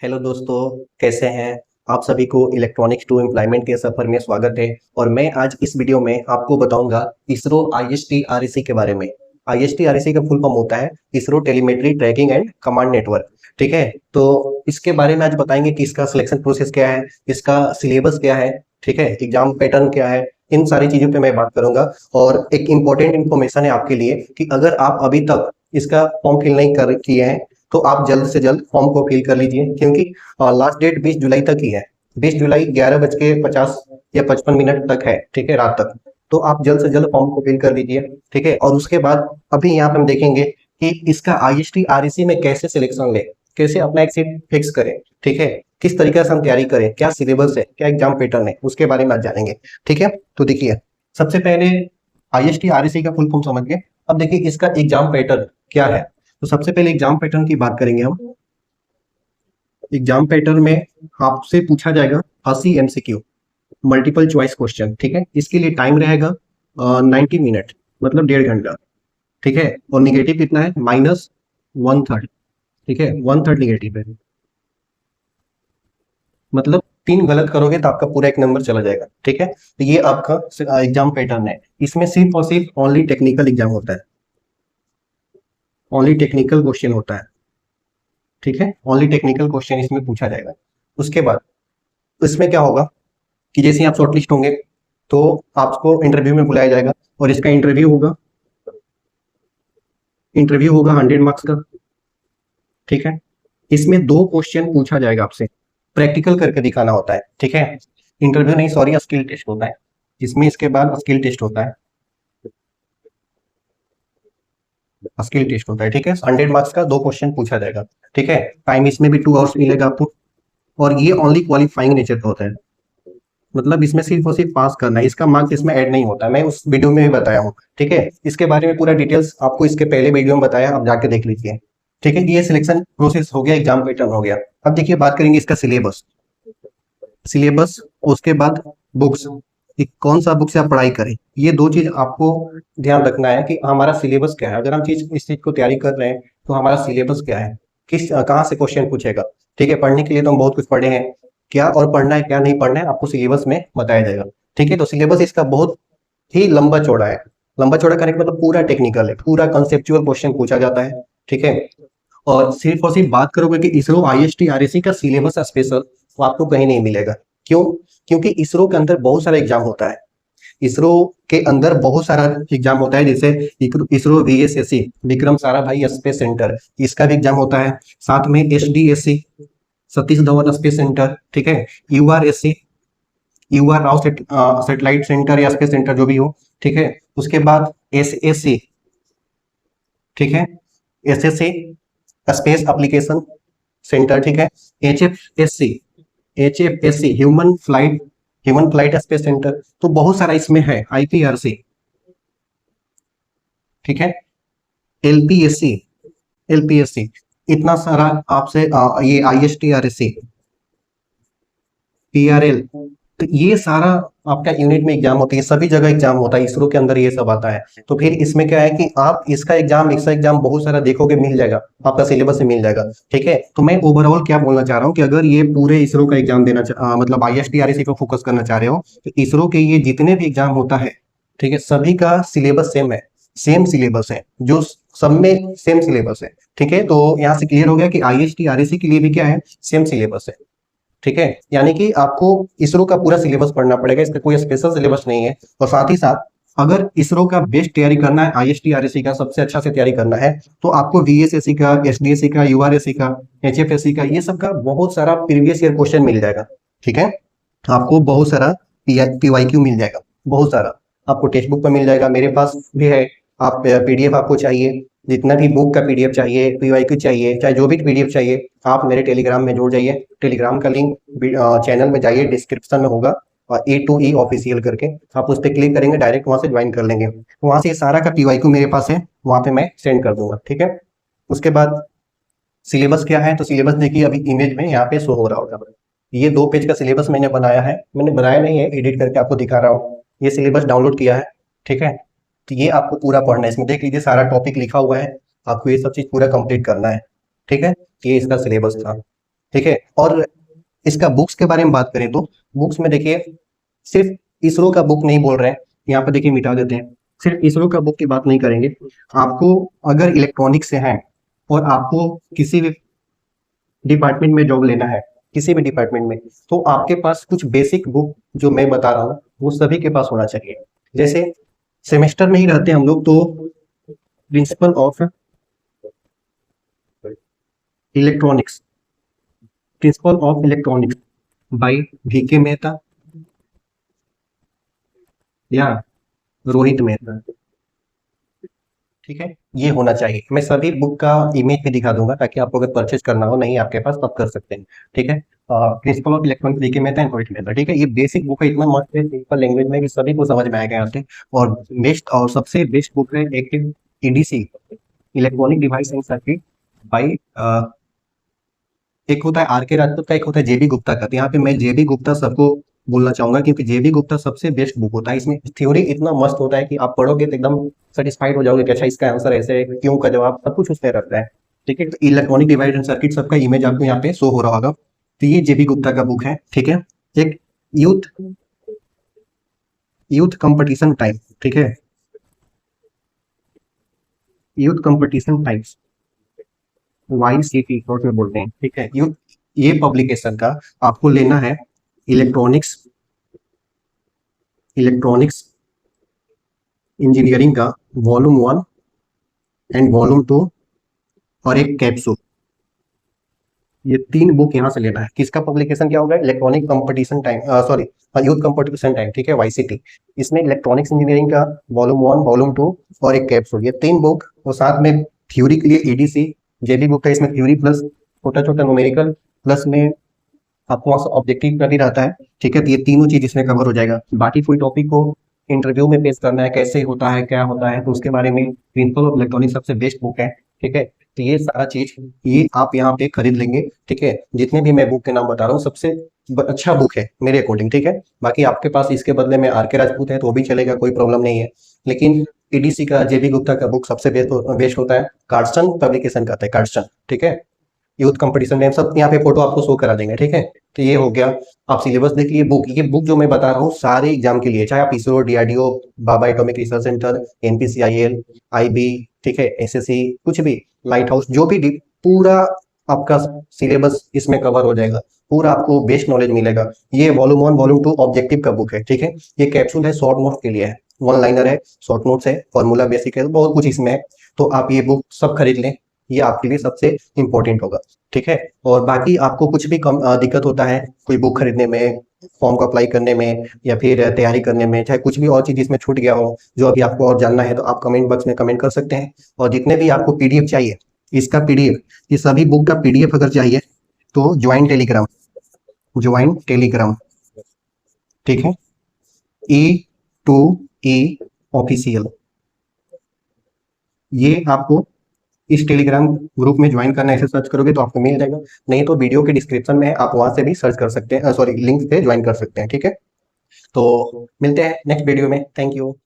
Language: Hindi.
हेलो दोस्तों, कैसे हैं? आप सभी को इलेक्ट्रॉनिक्स टू एम्प्लॉयमेंट के सफर में स्वागत है। और मैं आज इस वीडियो में आपको बताऊंगा इसरो ISTRC के बारे में। ISTRC का फुल फॉर्म होता है ISRO telemetry tracking and command network. ठीक है, तो इसके बारे में आज बताएंगे कि इसका सिलेक्शन प्रोसेस क्या है, इसका सिलेबस क्या है, ठीक है, एग्जाम पैटर्न क्या है, इन सारी चीजों पे मैं बात करूंगा। और एक इम्पोर्टेंट इन्फॉर्मेशन है आपके लिए कि अगर आप अभी तक इसका फॉर्म फिल नहीं कर किए हैं तो आप जल्द से जल्द फॉर्म को फिल कर लीजिए, क्योंकि लास्ट डेट 20 जुलाई तक ही है। 20 जुलाई 11:50 या 55 मिनट तक है, ठीक है, रात तक। तो आप जल्द से जल्द फॉर्म को फिल कर लीजिए, ठीक है। और उसके बाद अभी यहाँ पे हम देखेंगे कि इसका ISTRC में कैसे सिलेक्शन ले, कैसे अपना एक सीट फिक्स करें, ठीक है, किस तरीके से हम तैयारी करें, क्या सिलेबस है, क्या एग्जाम पैटर्न है, उसके बारे में आज जानेंगे। ठीक है, तो देखिए, सबसे पहले ISTRC का फुल फॉर्म समझ गए। अब देखिए इसका एग्जाम पैटर्न क्या है। तो सबसे पहले एग्जाम पैटर्न की बात करेंगे हम। एग्जाम पैटर्न में आपसे पूछा जाएगा 80 MCQ मल्टीपल चॉइस क्वेश्चन, ठीक है। इसके लिए टाइम रहेगा 90 मिनट, मतलब 1.5 घंटा, ठीक है। और निगेटिव कितना है? -1/3, ठीक है, 1/3 निगेटिव है। मतलब 3 गलत करोगे तो आपका पूरा एक नंबर चला जाएगा, ठीक है। तो ये आपका एग्जाम पैटर्न है। इसमें सिर्फ और सिर्फ ओनली टेक्निकल एग्जाम होता है, ओनली टेक्निकल क्वेश्चन होता है, ठीक है। ओनली टेक्निकल क्वेश्चन इसमें पूछा जाएगा। उसके बाद इसमें क्या होगा कि जैसे ही आप शॉर्टलिस्ट होंगे तो आपको इंटरव्यू में बुलाया जाएगा। और इसका इंटरव्यू होगा 100 मार्क्स का, ठीक है। इसमें 2 क्वेश्चन पूछा जाएगा आपसे, प्रैक्टिकल करके दिखाना होता है, ठीक है। इंटरव्यू नहीं, सॉरी, स्किल टेस्ट होता है इसमें। इसके बाद स्किल टेस्ट होता है, स्किल टेस्ट होता है, ठीक है। 100 मार्क्स का 2 क्वेश्चन पूछा जाएगा, ठीक है। टाइम इसमें भी 2 आवर्स मिलेगा आपको। और ये ओनली क्वालिफाइंग नेचर का होता है, मतलब इसमें सिर्फ और सिर्फ पास करना है, इसका मार्क्स इसमें ऐड नहीं होता। मैं उस वीडियो में भी बताया हूँ, ठीक है। इसके बारे में पूरा डिटेल्स आपको इसके पहले वीडियो में बताया, आप जाके देख लीजिए, ठीक है। ये सिलेक्शन प्रोसेस हो गया, एग्जाम पैटर्न हो गया। अब देखिए बात करेंगे इसका सिलेबस। सिलेबस, उसके बाद बुक्स, कि कौन सा बुक से आप पढ़ाई करें। ये 2 चीज आपको ध्यान रखना है कि हमारा सिलेबस क्या है। अगर हम इस चीज को तैयारी कर रहे हैं तो हमारा सिलेबस क्या है, कहाँ से क्वेश्चन पूछेगा, ठीक है। पढ़ने के लिए तो हम बहुत कुछ पढ़े हैं, क्या और पढ़ना है क्या नहीं पढ़ना है आपको सिलेबस में बताया जाएगा, ठीक है। तो सिलेबस इसका बहुत ही लंबा चौड़ा है। लंबा चौड़ा करने का मतलब पूरा टेक्निकल है, पूरा कंसेप्चुअल क्वेश्चन पूछा जाता है, ठीक है। और सिर्फ बात करोगे कि इसरो ISTRC का सिलेबस स्पेशल, तो आपको कहीं नहीं मिलेगा। क्यों? क्योंकि इसरो के अंदर बहुत सारा एग्जाम होता है। इसरो के अंदर बहुत सारा एग्जाम होता है, जैसे ISRO VSSC, Vikram Sarabhai space centre, इसका भी एग्जाम होता है। साथ में SDSC, Satish Dhawan space centre, ठीक है। URSC, UR Rao satellite centre या स्पेस सेंटर जो भी हो, ठीक है। उसके बाद SSC, ठीक है, SSC स्पेस एप्लीकेशन सेंटर, ठीक है। HFSC, human flight space centre. तो बहुत सारा इसमें है। IPRC, ठीक है। LPSC, इतना सारा आपसे ये ISTRC, PRL, तो ये सारा आपका यूनिट में एग्जाम होती है, सभी जगह एग्जाम होता है, इसरो के अंदर ये सब आता है। तो फिर इसमें क्या है कि आप इसका एग्जाम बहुत सारा देखोगे, मिल जाएगा आपका सिलेबस से, मिल जाएगा, ठीक है। तो मैं ओवरऑल क्या बोलना चाह रहा हूँ कि अगर ये पूरे इसरो का एग्जाम मतलब ISTRC को फोकस करना चाह रहे हो, तो इसरो के ये जितने भी एग्जाम होता है, ठीक है, सभी का सिलेबस सेम है, सेम सिलेबस है, जो सब में सेम सिलेबस है, ठीक है। तो यहाँ से क्लियर हो गया कि ISTRC के लिए भी क्या है, सेम सिलेबस है, ठीक है। यानी कि आपको इसरो का पूरा सिलेबस पढ़ना पड़ेगा, इसका कोई स्पेशल सिलेबस नहीं है। और साथ ही साथ अगर इसरो का बेस्ट तैयारी करना है, ISTRC का सबसे अच्छा से तैयारी करना है, तो आपको VSSC का, SDSC का, URSC का, HFSC का, ये सब का बहुत सारा प्रीवियस ईयर क्वेश्चन मिल जाएगा, ठीक है। आपको बहुत सारा PYQ मिल जाएगा, बहुत सारा आपको टेक्स्ट बुक पर मिल जाएगा, मेरे पास भी है। आप PDF आपको चाहिए, जितना भी बुक का PDF चाहिए, PYQ चाहिए, चाहे जो भी PDF चाहिए, आप मेरे टेलीग्राम में जुड़ जाइए। टेलीग्राम का लिंक चैनल में जाइए, डिस्क्रिप्शन में होगा, और A2E ऑफिशियल करके आप उस पर क्लिक करेंगे, डायरेक्ट वहां से ज्वाइन कर लेंगे। वहां से सारा का PYQ मेरे पास है, वहां पे मैं सेंड कर दूंगा, ठीक है। उसके बाद सिलेबस क्या है, तो सिलेबस देखिए अभी इमेज में यहाँ पे शो हो रहा होगा। ये 2 पेज का सिलेबस मैंने बनाया है, मैंने बनाया नहीं है, एडिट करके आपको दिखा रहा हूँ। ये सिलेबस डाउनलोड किया है, ठीक है। तो ये आपको पूरा पढ़ना है, इसमें देख लीजिए सारा टॉपिक लिखा हुआ है, आपको ये सब चीज पूरा कंप्लीट करना है, ठीक है। ये इसका सिलेबस था। ठीक है। और इसका बुक्स के बारे में बात करें तो बुक्स में देखिए, सिर्फ इसरो का बुक नहीं बोल रहे हैं, यहाँ पे देखिए मिटा देते हैं, सिर्फ इसरो का बुक की बात नहीं करेंगे। आपको अगर इलेक्ट्रॉनिक्स से है और आपको किसी भी डिपार्टमेंट में जॉब लेना है, किसी भी डिपार्टमेंट में, तो आपके पास कुछ बेसिक बुक जो मैं बता रहा हूँ वो सभी के पास होना चाहिए। जैसे सेमेस्टर में ही रहते हैं हम लोग, तो principle of electronics, principle of electronics by VK Mehta या रोहित मेहता, ठीक है, ये होना चाहिए। मैं सभी बुक का इमेज भी दिखा दूंगा ताकि आपको अगर परचेज करना हो नहीं आपके पास तब कर सकते हैं, ठीक है। Principle of electronics VK Mehta and Rohit Mehta, ठीक है। ये बेसिक बुक है, इतना मस्त है, सिंपल लैंग्वेज में कि सभी को समझ में आएगा यहाँ से। और बेस्ट और सबसे बेस्ट बुक है active EDC, electronic device and circuit by, एक होता है RK राजपूत का, एक होता है JB गुप्ता का। तो यहाँ पे मैं JB गुप्ता सबको बोलना चाहूंगा क्योंकि JB गुप्ता सबसे बेस्ट बुक होता है। इसमें थ्योरी इतना मस्त होता है कि आप पढ़ोगे तो एकदम सेटिस्फाइड हो जाओगे कि अच्छा इसका आंसर ऐसे है, क्यों का जवाब सब कुछ उसमें रहता है, ठीक है। तो इलेक्ट्रॉनिक डिवाइस एंड सर्किट सबका इमेज आपको यहाँ पे शो हो रहा होगा। तो ये JB गुप्ता का बुक है, ठीक है। एक यूथ यूथ कंपटीशन टाइम, ठीक है, youth competition times, YCT short में बोलते हैं, ठीक है। ये पब्लिकेशन का आपको लेना है इलेक्ट्रॉनिक्स इलेक्ट्रॉनिक्स इंजीनियरिंग का वॉल्यूम 1 एंड वॉल्यूम 2 और एक कैप्सूल, ये 3 बुक यहाँ से लेना है। किसका पब्लिकेशन क्या होगा? Electronic competition time, sorry, youth competition time, ठीक है, YCT। इसमें इलेक्ट्रॉनिक्स इंजीनियरिंग का वॉल्यूम 1, वॉल्यूम 2 और एक कैप्सूल, ये 3 बुक, और साथ में थ्योरी के लिए EDC JB बुक है। इसमें थ्योरी प्लस छोटा छोटा न्यूमेरिकल प्लस में आपको वहाँ से ऑब्जेक्टिव का भी रहता है, ठीक है। तो ये तीनों चीज इसमें कवर हो जाएगा। बाकी कोई टॉपिक को इंटरव्यू में पेश करना है, कैसे होता है, क्या होता है, तो उसके बारे में प्रिंसिपल ऑफ इलेक्ट्रॉनिक्स सबसे बेस्ट बुक है, ठीक है। तो ये सारा चीज ये आप यहाँ पे खरीद लेंगे, ठीक है। जितने भी मैं बुक के नाम बता रहा हूँ सबसे अच्छा बुक है मेरे अकॉर्डिंग, ठीक है। बाकी आपके पास इसके बदले में RK राजपूत है तो वो भी चलेगा, कोई प्रॉब्लम नहीं है। लेकिन EDC का JB गुप्ता का बुक सबसे बेस्ट होता है। कार्डसन पब्लिकेशन का आता है, कार्डसन, ठीक है। यूथ कंपटीशन में सब यहाँ पे फोटो आपको शो करा देंगे, ठीक है। तो ये हो गया। आप सिलेबस देखिए, ये बुक जो मैं बता रहा हूँ सारे एग्जाम के लिए, चाहे आप ISRO, DRDO, Baba atomic research centre, NPCIL, IB, ठीक है, SSC, कुछ भी, लाइट हाउस, जो भी पूरा आपका सिलेबस इसमें कवर हो जाएगा, पूरा आपको बेस्ट नॉलेज मिलेगा। ये वॉल्यूम 1, वॉल्यूम 2 ऑब्जेक्टिव का बुक है, ठीक है। ये कैप्सूल है, शॉर्ट नोट के लिए है, 1 लाइनर है, शॉर्ट नोट्स है, फॉर्मूला बेसिक है, बहुत कुछ इसमें है। तो आप ये बुक सब खरीद लें, ये आपके लिए सबसे इंपॉर्टेंट होगा, ठीक है। और बाकी आपको कुछ भी कम दिक्कत होता है कोई बुक खरीदने में, फॉर्म को अप्लाई करने में, या फिर तैयारी करने में, चाहे कुछ भी और चीज इसमें छूट गया हो जो अभी आपको और जानना है, तो आप कमेंट बॉक्स में कमेंट कर सकते हैं। और जितने भी आपको PDF चाहिए, इसका PDF, ये सभी बुक का PDF अगर चाहिए तो ज्वाइन टेलीग्राम, ठीक है, E2E ऑफिशियल, ये आपको इस टेलीग्राम ग्रुप में ज्वाइन करना, ऐसे सर्च करोगे तो आपको मिल जाएगा। नहीं तो वीडियो के डिस्क्रिप्शन में है, आप वहां से भी सर्च कर सकते हैं, सॉरी, लिंक पे ज्वाइन कर सकते हैं, ठीक है। तो मिलते हैं नेक्स्ट वीडियो में, थैंक यू।